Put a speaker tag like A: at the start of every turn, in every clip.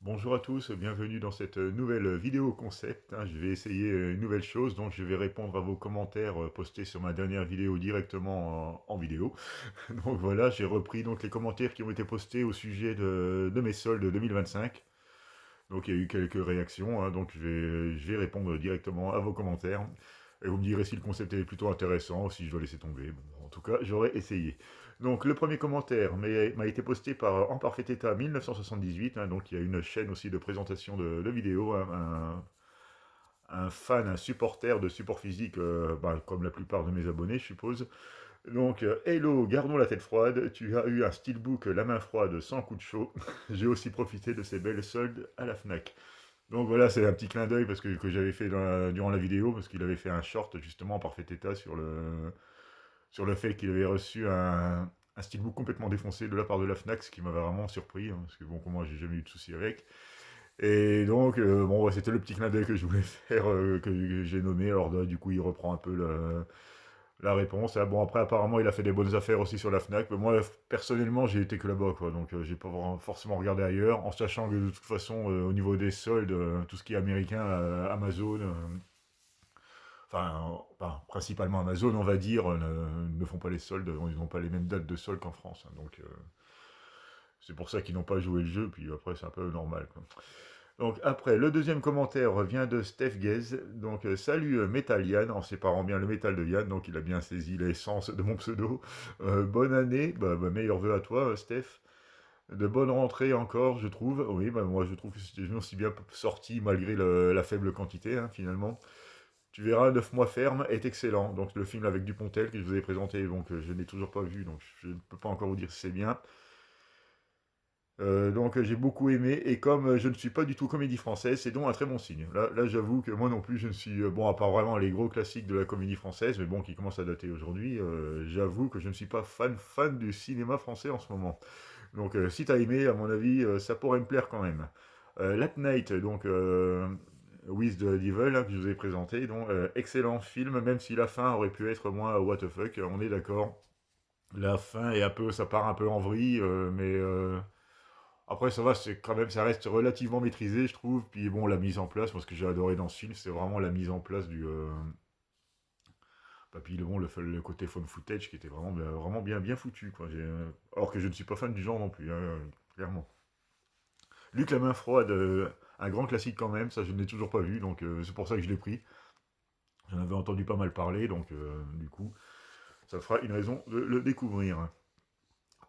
A: Bonjour à tous, bienvenue dans cette nouvelle vidéo concept. Je vais essayer une nouvelle chose, donc je vais répondre à vos commentaires postés sur ma dernière vidéo directement en vidéo. Donc voilà, j'ai repris donc les commentaires qui ont été postés au sujet de mes soldes 2025. Donc il y a eu quelques réactions, donc je vais répondre directement à vos commentaires. Et vous me direz si le concept est plutôt intéressant ou si je dois laisser tomber. Bon, en tout cas, j'aurais essayé. Donc le premier commentaire m'a été posté par En Parfait État 1978. Donc il y a une chaîne aussi de présentation de vidéos. Un fan, un supporter de support physique, comme la plupart de mes abonnés, je suppose. Donc, hello, gardons la tête froide. Tu as eu un steelbook la main froide sans coup de chaud. J'ai aussi profité de ces belles soldes à la Fnac. Donc voilà, c'est un petit clin d'œil parce que j'avais fait durant la vidéo, parce qu'il avait fait un short justement en parfait état sur le fait qu'il avait reçu un steelbook complètement défoncé de la part de la Fnac, ce qui m'avait vraiment surpris, parce que bon, pour moi, j'ai jamais eu de soucis avec. Et donc, bon, ouais, c'était le petit clin d'œil que je voulais faire, que j'ai nommé. Alors, du coup, il reprend un peu la réponse. Bon, après, apparemment, il a fait des bonnes affaires aussi sur la Fnac. Mais moi, personnellement, j'ai été que là-bas, quoi. Donc, j'ai pas forcément regardé ailleurs. En sachant que de toute façon, au niveau des soldes, tout ce qui est américain, Amazon, principalement Amazon, on va dire, ne font pas les soldes. Ils n'ont pas les mêmes dates de soldes qu'en France. Donc, c'est pour ça qu'ils n'ont pas joué le jeu. Puis après, c'est un peu normal, quoi. Donc après, le deuxième commentaire vient de Steph Gaze. Donc salut Metal Yann, en séparant bien le métal de Yann, donc il a bien saisi l'essence de mon pseudo. Bonne année, meilleurs vœux à toi Steph. De bonnes rentrées encore, je trouve. Oui, moi je trouve que je m'en suis bien sorti malgré la faible quantité, finalement. Tu verras, 9 mois ferme est excellent. Donc le film avec Dupontel que je vous ai présenté, donc je n'ai toujours pas vu, donc je ne peux pas encore vous dire si c'est bien. Donc j'ai beaucoup aimé, et comme je ne suis pas du tout comédie française, c'est donc un très bon signe. Là j'avoue que moi non plus je ne suis, bon, à part vraiment les gros classiques de la comédie française, mais bon, qui commencent à dater aujourd'hui, j'avoue que je ne suis pas fan du cinéma français en ce moment. Donc si t'as aimé, à mon avis, ça pourrait me plaire quand même. Late Night, donc With the Devil, que je vous ai présenté, donc excellent film, même si la fin aurait pu être moins what the fuck, on est d'accord. La fin est un peu, ça part un peu en vrille, mais après, ça va, c'est quand même, ça reste relativement maîtrisé, je trouve. Puis bon, la mise en place, moi, ce que j'ai adoré dans ce film, c'est vraiment la mise en place puis le côté phone footage qui était vraiment bien foutu, quoi. Alors que je ne suis pas fan du genre non plus, clairement. Luc la main froide, un grand classique quand même, ça je ne l'ai toujours pas vu, donc c'est pour ça que je l'ai pris. J'en avais entendu pas mal parler, donc du coup, ça fera une raison de le découvrir.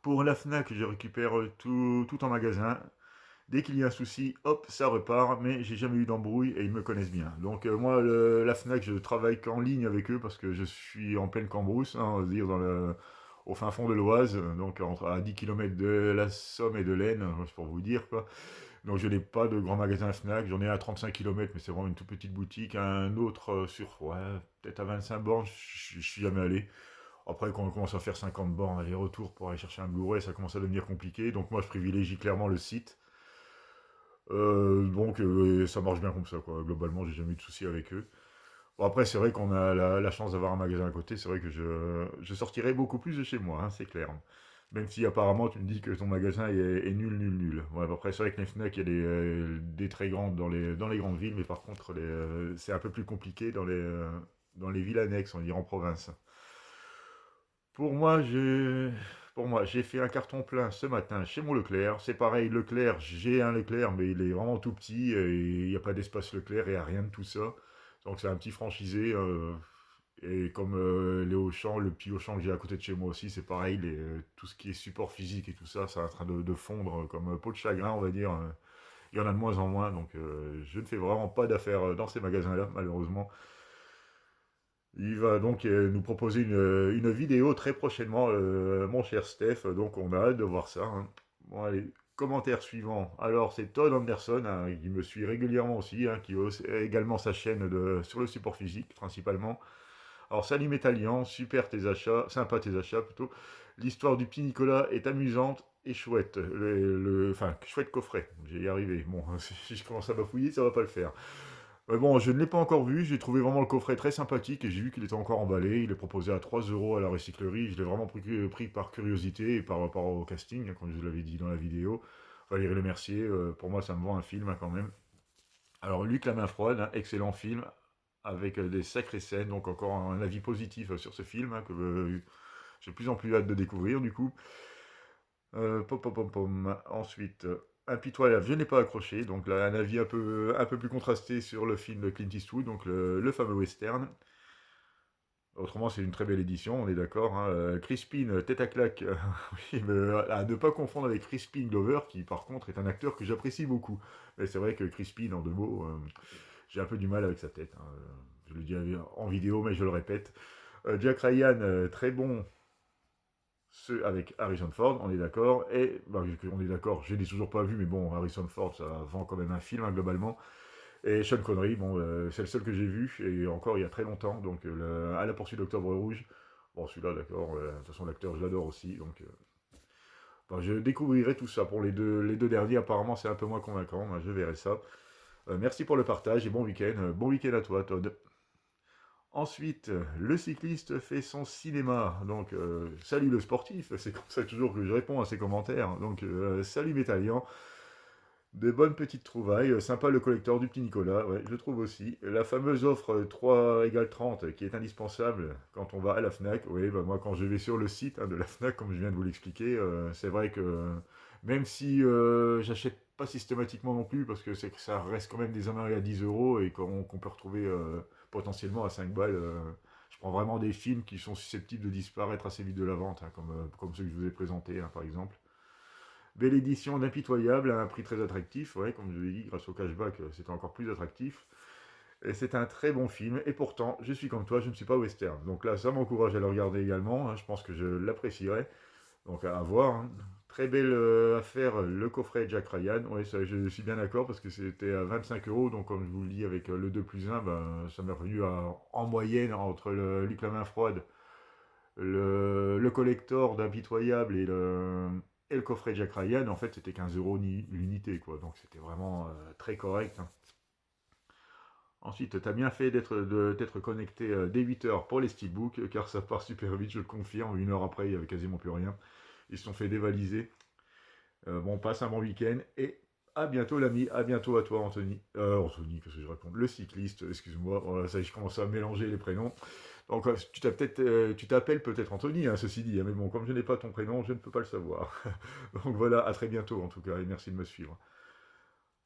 A: Pour la Fnac, je récupère tout en magasin. Dès qu'il y a un souci, hop, ça repart, mais j'ai jamais eu d'embrouille et ils me connaissent bien. Donc moi, la Fnac, je travaille qu'en ligne avec eux parce que je suis en pleine cambrousse, on va dire au fin fond de l'Oise, donc à 10 km de la Somme et de l'Aisne, c'est pour vous dire, quoi. Donc je n'ai pas de grand magasin Fnac, j'en ai un à 35 km, mais c'est vraiment une toute petite boutique. Un autre ouais, peut-être à 25 bornes, je suis jamais allé. Après, quand on commence à faire 50 bornes aller-retour pour aller chercher un Blu-ray, ça commence à devenir compliqué. Donc moi, je privilégie clairement le site. Donc ça marche bien comme ça, quoi. Globalement, j'ai jamais eu de soucis avec eux. Bon, après, c'est vrai qu'on a la chance d'avoir un magasin à côté. C'est vrai que je sortirais beaucoup plus de chez moi, c'est clair. Même si apparemment tu me dis que ton magasin est nul. Ouais, après, c'est vrai que les Fnac, il y a des très grandes dans les grandes villes, mais par contre, c'est un peu plus compliqué dans les villes annexes, on va dire en province. Pour moi, j'ai fait un carton plein ce matin chez mon Leclerc. C'est pareil, Leclerc, j'ai un Leclerc, mais il est vraiment tout petit et il n'y a pas d'espace Leclerc, il n'y a rien de tout ça. Donc c'est un petit franchisé. Et comme les Auchan, le petit Auchan que j'ai à côté de chez moi aussi, c'est pareil, tout ce qui est support physique et tout ça, c'est en train de fondre comme peau de chagrin, on va dire. Il y en a de moins en moins, donc je ne fais vraiment pas d'affaires dans ces magasins-là, malheureusement. Il va donc nous proposer une vidéo très prochainement, mon cher Steph. Donc on a hâte de voir ça. Bon, allez, commentaire suivant. Alors c'est Todd Anderson, qui me suit régulièrement aussi, qui a également sa chaîne sur le support physique principalement. Alors salut Métallian, super tes achats, sympa tes achats plutôt. L'histoire du petit Nicolas est amusante et chouette. Enfin, chouette coffret, j'ai y arrivé. Bon, si je commence à bafouiller, ça va pas le faire. Bon, je ne l'ai pas encore vu, j'ai trouvé vraiment le coffret très sympathique et j'ai vu qu'il était encore emballé. Il est proposé à 3 euros à la recyclerie. Je l'ai vraiment pris par curiosité et par rapport au casting, comme je vous l'avais dit dans la vidéo. Valérie Lemercier, pour moi, ça me vend un film hein, quand même. Alors, Luc la main froide, hein, excellent film, avec des sacrées scènes, donc encore un avis positif sur ce film, hein, que j'ai de plus en plus hâte de découvrir, du coup. Pom, pom, pom, pom. Ensuite, Impitoyable, je n'ai pas accroché, donc là, un avis un peu plus contrasté sur le film de Clint Eastwood, donc le fameux western. Autrement, c'est une très belle édition, on est d'accord. Hein. Crispin, tête à claque, oui, mais, à ne pas confondre avec Crispin Glover, qui par contre est un acteur que j'apprécie beaucoup. Mais c'est vrai que Crispin, en deux mots, j'ai un peu du mal avec sa tête. Hein. Je le dis en vidéo, mais je le répète. Jack Ryan, très bon, ceux avec Harrison Ford, on est d'accord. Et bah, on est d'accord, je ne l'ai toujours pas vu, mais bon, Harrison Ford, ça vend quand même un film hein, globalement. Et Sean Connery, bon, c'est le seul que j'ai vu, et encore il y a très longtemps, donc à la poursuite d'Octobre Rouge. Bon, celui-là, d'accord, de toute façon, l'acteur, je l'adore aussi, donc enfin, je découvrirai tout ça. Pour les deux derniers, apparemment, c'est un peu moins convaincant, hein, je verrai ça. Merci pour le partage et bon week-end. Bon week-end à toi, Todd. Ensuite, le cycliste fait son cinéma. Donc, salut le sportif, c'est comme ça toujours que je réponds à ces commentaires. Donc, salut Métallian. Des bonnes petites trouvailles. Sympa le collecteur du petit Nicolas, ouais, je trouve aussi. La fameuse offre 3 égale 30 qui est indispensable quand on va à la Fnac. Oui, bah moi quand je vais sur le site hein, de la Fnac, comme je viens de vous l'expliquer, c'est vrai que même si j'achète pas systématiquement non plus, parce que c'est que ça reste quand même des amarres à 10 euros et qu'on peut retrouver potentiellement à 5 balles. Je prends vraiment des films qui sont susceptibles de disparaître assez vite de la vente, hein, comme ceux que je vous ai présentés hein, par exemple. Belle édition d'Impitoyable à un prix très attractif, ouais, comme je l'ai dit, grâce au cashback, c'était encore plus attractif. Et c'est un très bon film, et pourtant, je suis comme toi, je ne suis pas western. Donc là, ça m'encourage à le regarder également, hein, je pense que je l'apprécierai. Donc à voir. Hein. Très belle affaire, le coffret Jack Ryan. Oui, ça, je suis bien d'accord parce que c'était à 25 euros. Donc, comme je vous le dis, avec le 2 plus 1, ben, ça m'est revenu en moyenne entre le Luc la main froide, le collector d'Impitoyable et le coffret Jack Ryan. En fait, c'était 15 euros l'unité. Quoi. Donc, c'était vraiment très correct. Hein. Ensuite, tu as bien fait d'être connecté dès 8 heures pour les steelbooks, car ça part super vite, je le confirme. Une heure après, il n'y avait quasiment plus rien. Ils se sont fait dévaliser. Bon, passe un bon week-end et à bientôt l'ami, à bientôt à toi Anthony. Anthony, qu'est-ce que je raconte? Le cycliste, excuse-moi, voilà, ça y est, je commence à mélanger les prénoms. Donc tu t'appelles peut-être Anthony, hein, ceci dit, hein, mais bon, comme je n'ai pas ton prénom, je ne peux pas le savoir. Donc voilà, à très bientôt en tout cas, et merci de me suivre.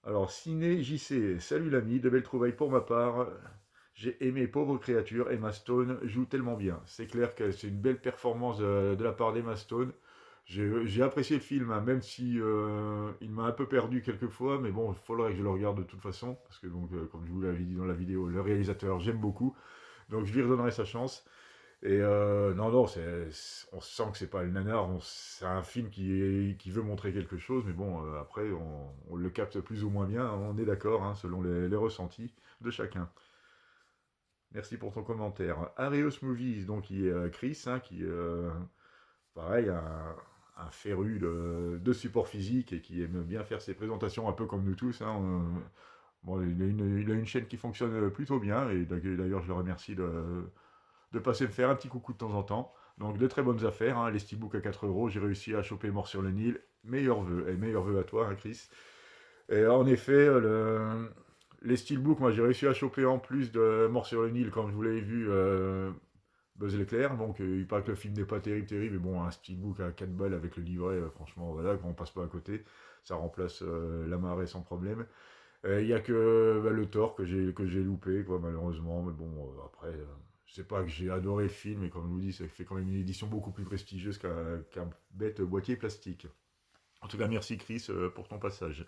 A: Alors, Ciné JC, salut l'ami, de belles trouvailles pour ma part. J'ai aimé Pauvre créature, Emma Stone joue tellement bien. C'est clair que c'est une belle performance de la part d'Emma Stone. J'ai apprécié le film, hein, même si il m'a un peu perdu quelquefois, mais bon, il faudrait que je le regarde de toute façon, parce que donc, comme je vous l'avais dit dans la vidéo, le réalisateur, j'aime beaucoup, donc je lui redonnerai sa chance. Et non, non, on sent que c'est pas le nanar, c'est un film qui veut montrer quelque chose, mais bon, après, on le capte plus ou moins bien, on est d'accord, hein, selon les ressentis de chacun. Merci pour ton commentaire. Arios Movies, donc qui est Chris, hein, qui pareil, un féru de support physique et qui aime bien faire ses présentations un peu comme nous tous. Hein. Bon, il a une chaîne qui fonctionne plutôt bien et d'ailleurs je le remercie de passer me faire un petit coucou de temps en temps. Donc de très bonnes affaires, hein. Les steelbooks à 4 euros, j'ai réussi à choper Mort sur le Nil. Meilleurs vœux, et meilleurs vœux à toi, hein, Chris. Et en effet, les steelbooks, moi j'ai réussi à choper en plus de Mort sur le Nil, comme je vous l'avez vu, Buzz l'éclair. Donc il paraît que le film n'est pas terrible, terrible, mais bon, un steelbook à 4 balles avec le livret, franchement, voilà, on passe pas à côté. Ça remplace la marée sans problème. Il n'y a que le Thor que j'ai loupé, quoi, malheureusement. Mais bon, après, c'est pas que j'ai adoré le film, mais comme je vous dis, ça fait quand même une édition beaucoup plus prestigieuse qu'un bête boîtier plastique. En tout cas, merci Chris pour ton passage.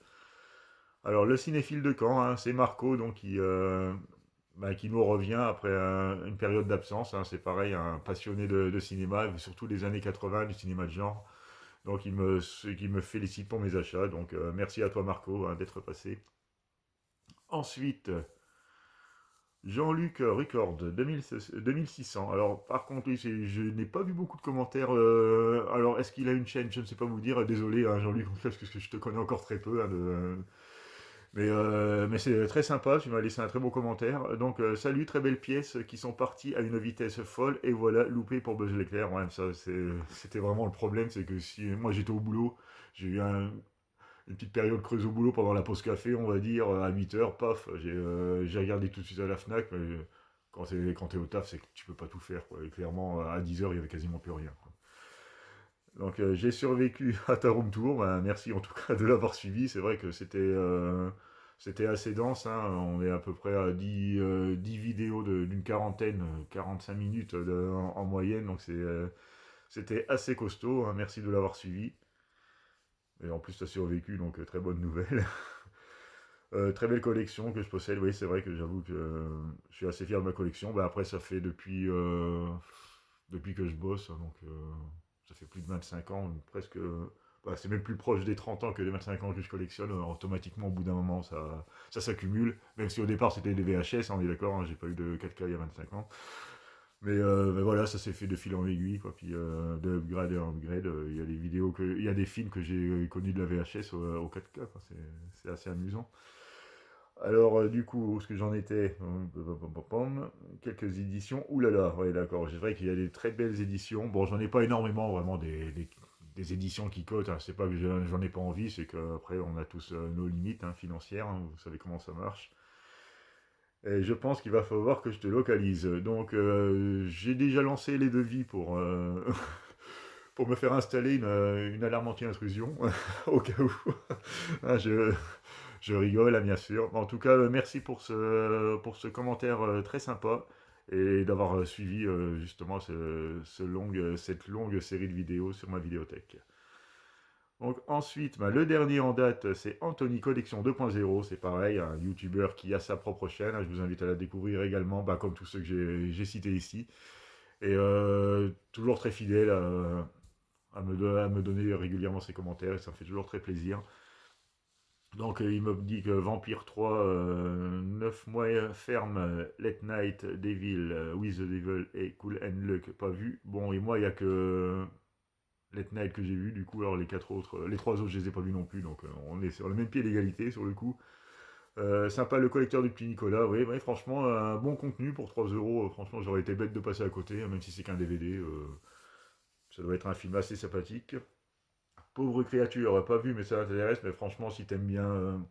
A: Alors, le cinéphile de Caen, hein, c'est Marco, donc qui nous revient après une période d'absence. Hein, c'est pareil, un passionné de cinéma, surtout des années 80, du cinéma de genre. Donc, il me félicite pour mes achats. Donc, merci à toi, Marco, hein, d'être passé. Ensuite, Jean-Luc Record, 2600. Alors, par contre, lui, je n'ai pas vu beaucoup de commentaires. Alors, est-ce qu'il a une chaîne? Je ne sais pas vous dire. Désolé, hein, Jean-Luc, parce que je te connais encore très peu. Hein, mais c'est très sympa, tu m'as laissé un très beau commentaire. Donc, salut, très belles pièces qui sont parties à une vitesse folle. Et voilà, loupé pour Buzz l'éclair. Ouais, ça, c'était vraiment le problème. C'est que si moi j'étais au boulot, j'ai eu une petite période creuse au boulot pendant la pause café, on va dire, à 8 heures, paf, j'ai regardé tout de suite à la Fnac, mais quand t'es au taf, c'est que tu peux pas tout faire, quoi. Et clairement, à 10 heures, il y avait quasiment plus rien, quoi. Donc j'ai survécu à ta room tour. Ben, merci en tout cas de l'avoir suivi. C'est vrai que c'était assez dense, hein. On est à peu près à 10 vidéos d'une quarantaine, 45 minutes en moyenne. Donc c'était assez costaud, hein. Merci de l'avoir suivi. Et en plus, tu as survécu, donc très bonne nouvelle. Très belle collection que je possède. Oui, c'est vrai que j'avoue que je suis assez fier de ma collection. Ben, après, ça fait depuis que je bosse, hein. Donc ça fait plus de 25 ans, presque. Bah, c'est même plus proche des 30 ans que des 25 ans que je collectionne. Automatiquement, au bout d'un moment, ça s'accumule. Même si au départ, c'était des VHS, on est d'accord, hein, j'ai pas eu de 4K il y a 25 ans. Mais voilà, ça s'est fait de fil en aiguille, quoi. Puis de upgrade en upgrade, il y a des il y a des films que j'ai connus de la VHS au 4K, quoi. C'est assez amusant. Alors, du coup, où est-ce que j'en étais? Quelques éditions. Ouh là là, ouais, d'accord. C'est vrai qu'il y a des très belles éditions. Bon, j'en ai pas énormément, vraiment, des éditions qui cotent, hein. C'est pas que j'en ai pas envie, c'est qu'après, on a tous nos limites, hein, financières, hein. Vous savez comment ça marche. Et je pense qu'il va falloir que je te localise. Donc, j'ai déjà lancé les devis pour me faire installer une alarme anti-intrusion, au cas où. Ah, je rigole, hein, bien sûr. En tout cas, merci pour ce commentaire très sympa et d'avoir suivi justement cette longue série de vidéos sur ma vidéothèque. Donc ensuite, bah, le dernier en date, c'est Anthony Collection 2.0. C'est pareil, un YouTuber qui a sa propre chaîne. Je vous invite à la découvrir également, bah, comme tous ceux que j'ai cités ici. Et toujours très fidèle à me donner régulièrement ses commentaires. Et ça me fait toujours très plaisir. Donc il me dit que Vampire 3, 9 mois ferme, Let Night, Devil, With the Devil et Cool and Luck, pas vu. Bon, et moi, il n'y a que Let Night que j'ai vu, du coup, alors les trois autres, je les ai pas vus non plus, donc on est sur le même pied d'égalité sur le coup. Sympa le collecteur du petit Nicolas, oui, ouais, franchement, un bon contenu pour 3 euros. Franchement, j'aurais été bête de passer à côté, hein, même si c'est qu'un DVD. Ça doit être un film assez sympathique. Pauvre créature, pas vu, mais ça t'intéresse. Mais franchement, si t'aimes bien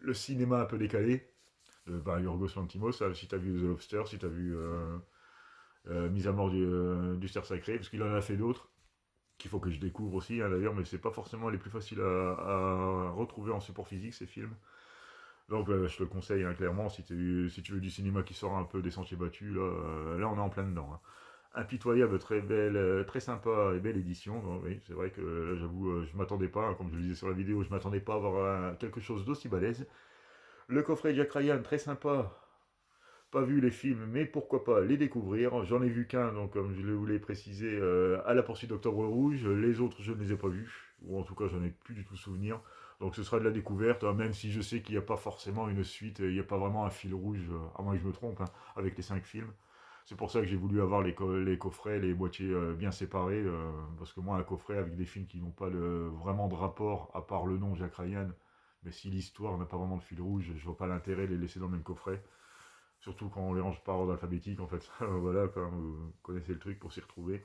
A: le cinéma un peu décalé, bah, Yorgos Lanthimos, si t'as vu The Lobster, si t'as vu Mise à mort du cerf sacré, parce qu'il en a fait d'autres qu'il faut que je découvre aussi, hein, d'ailleurs, mais c'est pas forcément les plus faciles à retrouver en support physique, ces films. Donc je te le conseille, hein, clairement, si tu veux du cinéma qui sort un peu des sentiers battus, là on est en plein dedans, hein. Impitoyable, très belle, très sympa et belle édition. Donc, oui, c'est vrai que là, j'avoue, je m'attendais pas, hein, comme je le disais sur la vidéo, je m'attendais pas à avoir quelque chose d'aussi balèze. Le coffret Jack Ryan, très sympa. Pas vu les films, mais pourquoi pas les découvrir. J'en ai vu qu'un, donc comme je le voulais préciser, à la poursuite d'Octobre Rouge. Les autres, je ne les ai pas vus, ou en tout cas, j'en ai plus du tout souvenir. Donc ce sera de la découverte, hein, même si je sais qu'il n'y a pas forcément une suite, il n'y a pas vraiment un fil rouge, à moins que je me trompe, hein, avec les 5 films. C'est pour ça que j'ai voulu avoir les coffrets, les boîtiers bien séparés, parce que moi, un coffret avec des films qui n'ont pas vraiment de rapport, à part le nom Jack Ryan, mais si l'histoire n'a pas vraiment de fil rouge, je vois pas l'intérêt de les laisser dans le même coffret. Surtout quand on les range par ordre alphabétique, en fait. Voilà, quand vous connaissez le truc pour s'y retrouver.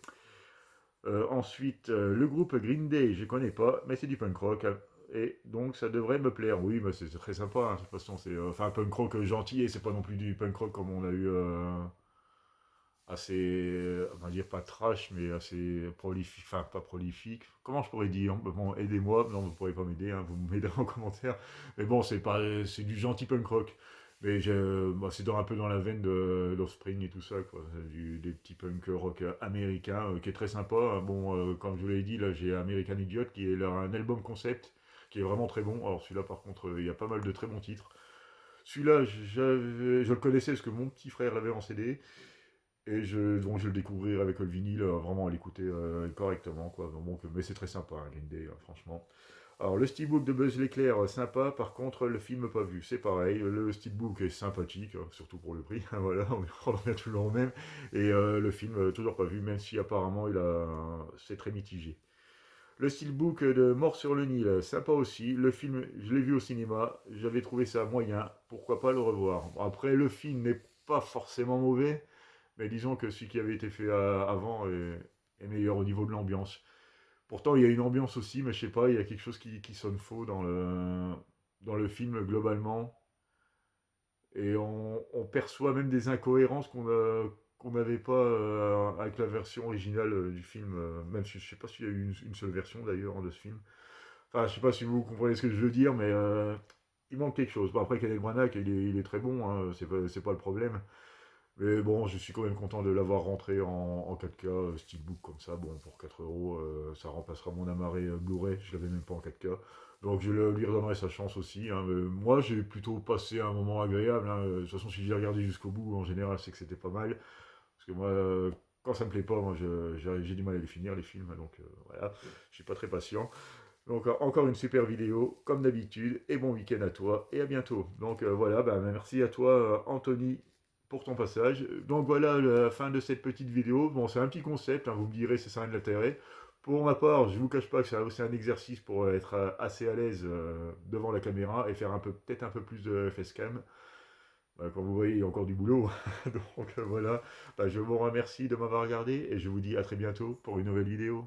A: Ensuite, le groupe Green Day, je connais pas, mais c'est du punk rock, hein. Et donc ça devrait me plaire. Oui, mais c'est très sympa, hein. De toute façon, c'est enfin un punk rock gentil, et c'est pas non plus du punk rock comme on a eu assez, on va dire pas trash, mais assez prolifique, enfin pas prolifique. Comment je pourrais dire? Bon, aidez-moi, non, vous pourrez pas m'aider, hein, vous m'aiderez en commentaire. Mais bon, c'est du gentil punk rock. Mais bah, c'est un peu dans la veine d'Offspring et tout ça, quoi. Des petits punk rock américains qui est très sympa. Bon, comme je vous l'ai dit, là j'ai American Idiot qui est un album concept qui est vraiment très bon. Alors celui-là, par contre, il y a pas mal de très bons titres. Celui-là, je le connaissais parce que mon petit frère l'avait en CD. Et donc je le découvrir avec le vinyle, vraiment à l'écouter correctement, quoi. Donc, mais c'est très sympa, hein, Green Day, franchement. Alors, le steelbook de Buzz l'éclair, sympa. Par contre, le film pas vu, c'est pareil. Le steelbook est sympathique, surtout pour le prix. Voilà, on revient toujours au même. Et le film, toujours pas vu, même si apparemment c'est très mitigé. Le steelbook de Mort sur le Nil, sympa aussi. Le film, je l'ai vu au cinéma. J'avais trouvé ça moyen. Pourquoi pas le revoir? Bon, après, le film n'est pas forcément mauvais. Mais disons que celui qui avait été fait avant est meilleur au niveau de l'ambiance. Pourtant, il y a une ambiance aussi, mais je sais pas, il y a quelque chose qui sonne faux dans le film globalement. Et on perçoit même des incohérences qu'on n'avait pas avec la version originale du film. Même si je sais pas s'il y a eu une seule version d'ailleurs de ce film. Enfin, je sais pas si vous comprenez ce que je veux dire, mais il manque quelque chose. Bon, après, Kenneth Branagh, il est très bon, hein, c'est pas le problème. Mais bon, je suis quand même content de l'avoir rentré en 4K, Steelbook comme ça. Bon, pour 4 euros, ça remplacera mon amarré Blu-ray. Je l'avais même pas en 4K. Donc lui redonnerai sa chance aussi, hein. Mais moi, j'ai plutôt passé un moment agréable, hein. De toute façon, si j'ai regardé jusqu'au bout, en général, c'est que c'était pas mal. Parce que moi, quand ça me plaît pas, moi, j'ai du mal à les finir, les films. Donc voilà, je suis pas très patient. Donc encore une super vidéo, comme d'habitude, et bon week-end à toi, et à bientôt. Donc voilà, bah, merci à toi Anthony pour ton passage. Donc voilà la fin de cette petite vidéo. Bon, c'est un petit concept, hein, vous me direz c'est ça un de l'intérêt. Pour ma part, je vous cache pas que c'est aussi un exercice pour être assez à l'aise devant la caméra et faire peut-être un peu plus de facecam. Bah, comme vous voyez, il y a encore du boulot. Donc voilà, bah, je vous remercie de m'avoir regardé et je vous dis à très bientôt pour une nouvelle vidéo.